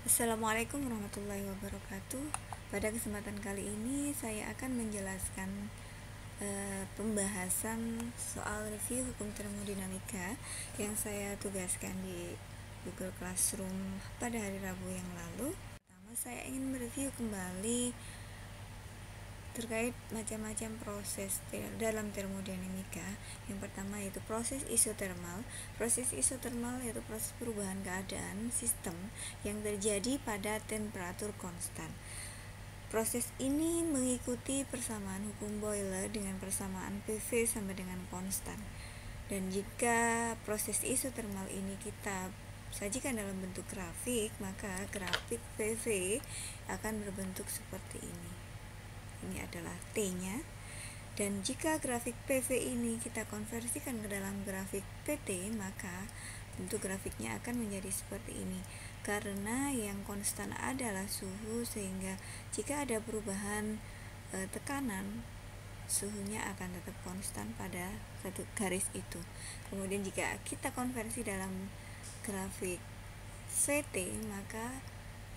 Assalamualaikum warahmatullahi wabarakatuh. Pada kesempatan kali ini saya akan menjelaskan pembahasan soal review hukum termodinamika yang saya tugaskan di Google Classroom pada hari Rabu yang lalu. Pertama, saya ingin mereview kembali terkait macam-macam proses dalam termodinamika. Yang pertama yaitu proses isotermal. Proses isotermal yaitu proses perubahan keadaan sistem yang terjadi pada temperatur konstan. Proses ini mengikuti persamaan hukum Boyle dengan persamaan PV sama dengan konstan. Dan jika proses isotermal ini kita sajikan dalam bentuk grafik, maka grafik PV akan berbentuk seperti ini. Ini adalah T-nya. Dan jika grafik PV ini kita konversikan ke dalam grafik PT, maka bentuk grafiknya akan menjadi seperti ini. Karena yang konstan adalah suhu, sehingga jika ada perubahan tekanan, suhunya akan tetap konstan pada satu garis itu. Kemudian jika kita konversi dalam grafik VT, maka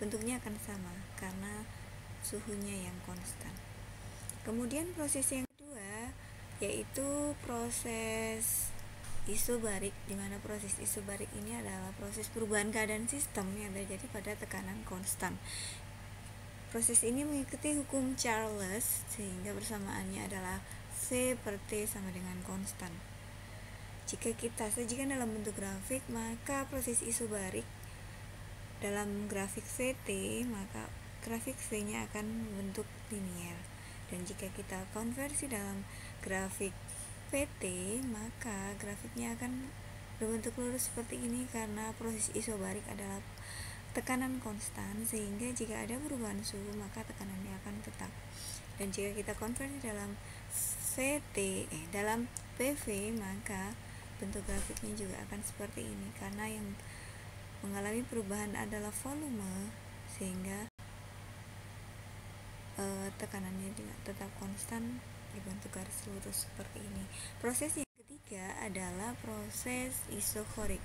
bentuknya akan sama karena suhunya yang konstan. Kemudian proses yang kedua yaitu proses isobarik, di mana proses isobarik ini adalah proses perubahan keadaan sistem yang terjadi pada tekanan konstan. Proses ini mengikuti hukum Charles, sehingga persamaannya adalah V per T sama dengan konstan. Jika kita sajikan dalam bentuk grafik, maka proses isobarik dalam grafik VT, maka grafik V-nya akan membentuk linier. Dan jika kita konversi dalam grafik PT, maka grafiknya akan berbentuk lurus seperti ini karena proses isobarik adalah tekanan konstan, sehingga jika ada perubahan suhu maka tekanannya akan tetap. Dan jika kita konversi dalam dalam PV, maka bentuk grafiknya juga akan seperti ini karena yang mengalami perubahan adalah volume, sehingga tekanannya juga tetap konstan dibentuk garis lurus seperti ini. Proses yang ketiga adalah proses isokorik,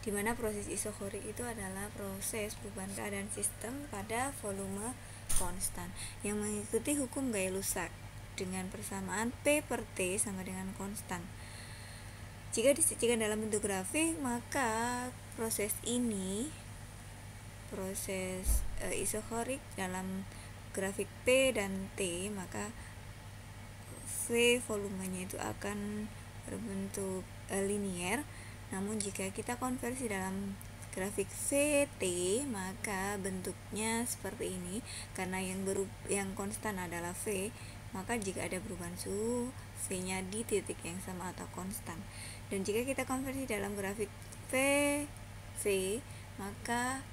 di mana proses isokorik itu adalah proses perubahan keadaan sistem pada volume konstan yang mengikuti hukum Gay-Lussac dengan persamaan P per T sama dengan konstan. Jika disajikan dalam bentuk grafik, maka proses ini, proses isokorik dalam grafik P dan T, maka V volumenya itu akan berbentuk linier. Namun jika kita konversi dalam grafik VT, maka bentuknya seperti ini karena yang konstan adalah V. Maka jika ada perubahan suhu, V-nya di titik yang sama atau konstan. Dan jika kita konversi dalam grafik PV, maka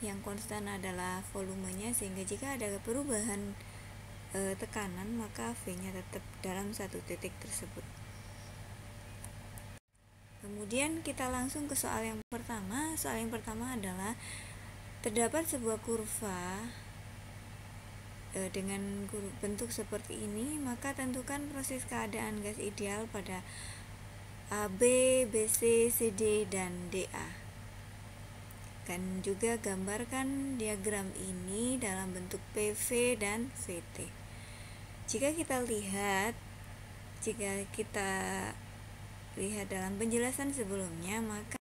yang konstan adalah volumenya, sehingga jika ada perubahan tekanan, maka V-nya tetap dalam satu titik tersebut. Kemudian kita langsung ke soal yang pertama. Soal yang pertama adalah terdapat sebuah kurva dengan bentuk seperti ini, maka tentukan proses keadaan gas ideal pada AB, BC, CD, dan DA. Dan juga gambarkan diagram ini dalam bentuk PV dan VT. Jika kita lihat dalam penjelasan sebelumnya, maka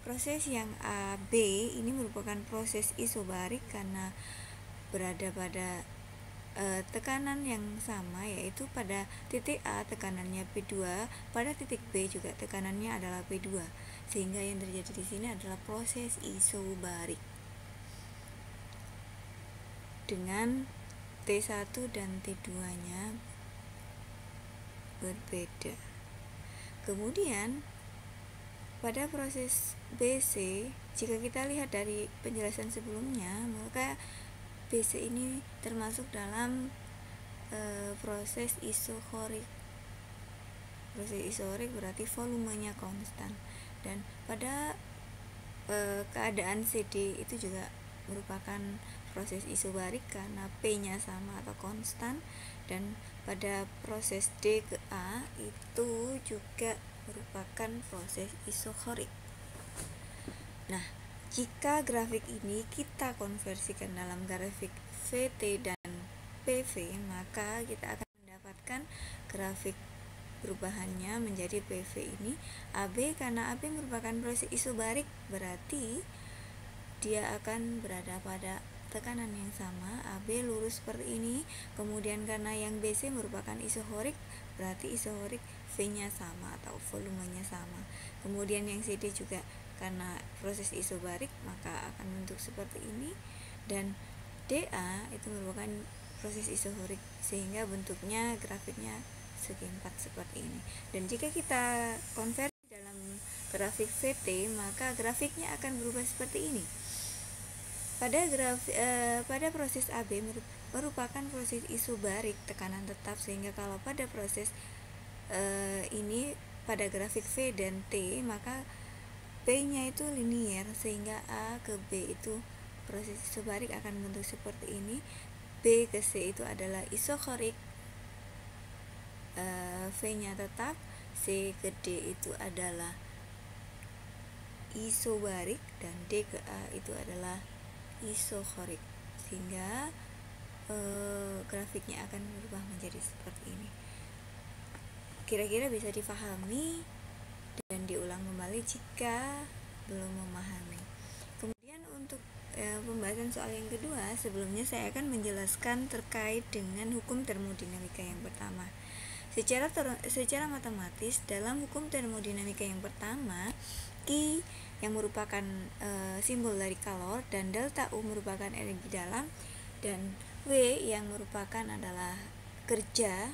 proses yang AB ini merupakan proses isobarik karena berada pada tekanan yang sama, yaitu pada titik A tekanannya P2, pada titik B juga tekanannya adalah P2, sehingga yang terjadi di sini adalah proses isobarik dengan T1 dan T2-nya berbeda. Kemudian pada proses BC, jika kita lihat dari penjelasan sebelumnya, maka BC ini termasuk dalam proses isokorik. Proses isokorik berarti volumenya konstan. Dan pada keadaan CD itu juga merupakan proses isobarik karena P-nya sama atau konstan. Dan pada proses D ke A itu juga merupakan proses isokorik. Nah, Jika grafik ini kita konversikan dalam grafik VT dan PV, maka kita akan mendapatkan grafik perubahannya menjadi PV ini AB. Karena AB merupakan proses isobarik, berarti dia akan berada pada tekanan yang sama. AB lurus seperti ini. Kemudian karena yang BC merupakan isohorik, berarti isohorik V-nya sama atau volumenya sama. Kemudian yang CD juga karena proses isobarik, maka akan bentuk seperti ini. Dan DA itu merupakan proses isohorik, sehingga bentuknya grafiknya segi empat seperti ini. Dan jika kita konversi dalam grafik VT, maka grafiknya akan berubah seperti ini. Pada proses AB merupakan proses isobarik tekanan tetap, sehingga kalau pada proses ini pada grafik V dan T, maka P-nya itu linier, sehingga A ke B itu proses isobarik akan bentuk seperti ini. B ke C itu adalah isohorik, V-nya tetap. C ke D itu adalah isobarik, dan D ke A itu adalah isohorik, sehingga grafiknya akan berubah menjadi seperti ini. Kira-kira bisa difahami dan diulang kembali jika belum memahami. Kemudian untuk pembahasan soal yang kedua, sebelumnya saya akan menjelaskan terkait dengan hukum termodinamika yang pertama. Secara matematis, dalam hukum termodinamika yang pertama, Q yang merupakan simbol dari kalor, dan delta U merupakan energi dalam, dan W yang merupakan adalah kerja.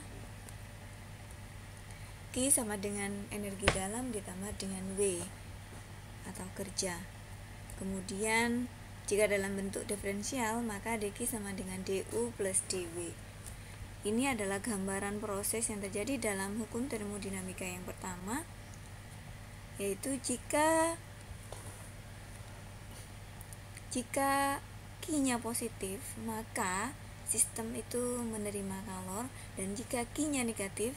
Q sama dengan energi dalam ditambah dengan W atau kerja. Kemudian jika dalam bentuk diferensial, maka dQ sama dengan du plus dw. Ini adalah gambaran proses yang terjadi dalam hukum termodinamika yang pertama, yaitu jika Q-nya positif, maka sistem itu menerima kalor, dan jika Q-nya negatif,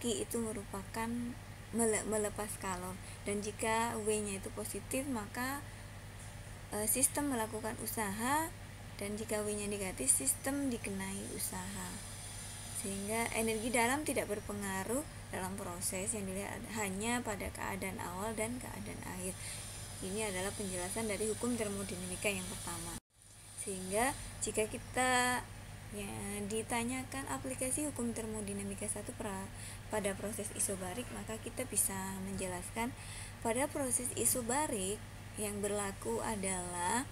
Q itu merupakan melepas kalor, dan jika W-nya itu positif, maka sistem melakukan usaha, dan jika W-nya negatif, sistem dikenai usaha. Sehingga energi dalam tidak berpengaruh dalam proses, yang dilihat hanya pada keadaan awal dan keadaan akhir. Ini adalah penjelasan dari hukum termodinamika yang pertama. Sehingga jika kita ditanyakan aplikasi hukum termodinamika 1 pada proses isobarik, maka kita bisa menjelaskan pada proses isobarik yang berlaku adalah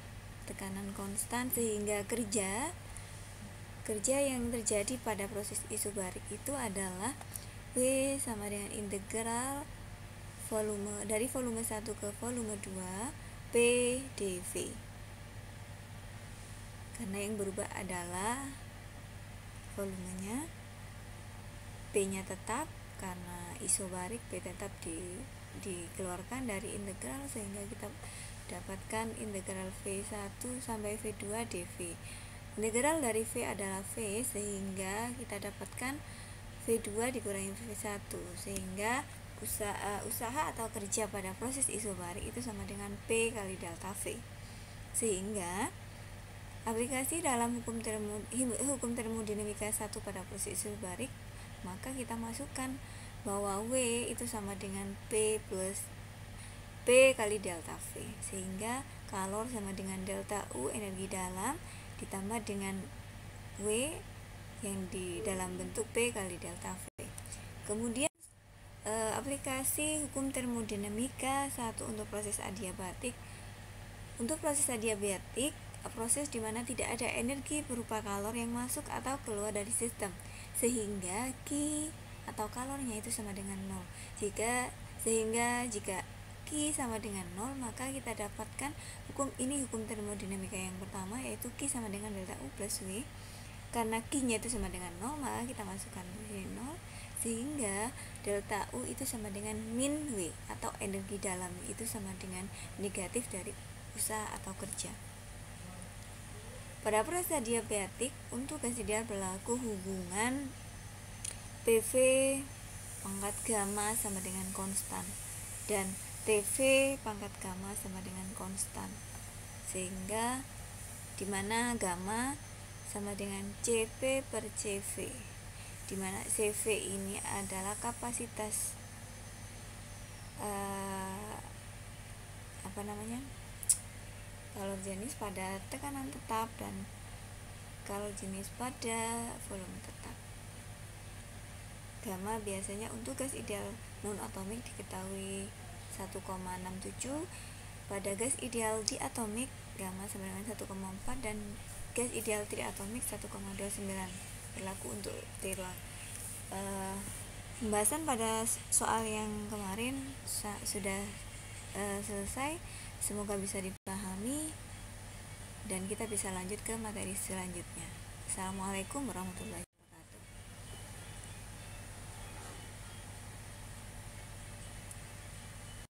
tekanan konstan, sehingga kerja yang terjadi pada proses isobarik itu adalah W sama dengan integral volume dari volume 1 ke volume 2 P dV. Karena yang berubah adalah volumenya, P-nya tetap karena isobarik, P tetap dikeluarkan dari integral, sehingga kita dapatkan integral V1 sampai V2 dV. Integral dari V adalah V, sehingga kita dapatkan V2 dikurangi V1, sehingga usaha atau kerja pada proses isobarik itu sama dengan P kali delta V. Sehingga aplikasi dalam hukum termodinamika 1 pada proses isobarik, maka kita masukkan bahwa W itu sama dengan P plus P kali delta V, sehingga kalor sama dengan delta U energi dalam ditambah dengan W yang di dalam bentuk P kali delta V. Kemudian aplikasi hukum termodinamika 1 untuk proses adiabatik. Untuk proses adiabatik, proses di mana tidak ada energi berupa kalor yang masuk atau keluar dari sistem, sehingga Q atau kalornya itu sama dengan 0. Jika Q sama dengan 0, maka kita dapatkan hukum termodinamika yang pertama, yaitu Q sama dengan delta U plus W. Karena Q-nya itu sama dengan 0, maka kita masukkan di sini 0, sehingga delta U itu sama dengan min W atau energi dalam itu sama dengan negatif dari usaha atau kerja. Pada proses adiabatik, untuk kesidian berlaku hubungan PV pangkat gamma sama dengan konstan, dan TV pangkat gamma sama dengan konstan. sehingga dimana gamma sama dengan CV per CV, dimana CV ini adalah kapasitas kalau jenis pada tekanan tetap dan kalau jenis pada volume tetap. Gamma biasanya untuk gas ideal non-atomik diketahui 1,67, pada gas ideal diatomik gamma sama dengan 1,4 dan gas ideal triatomik 1,29. Berlaku untuk terulang. Pembahasan pada soal yang kemarin sudah selesai. Semoga bisa dipahami dan kita bisa lanjut ke materi selanjutnya. Assalamualaikum warahmatullahi wabarakatuh.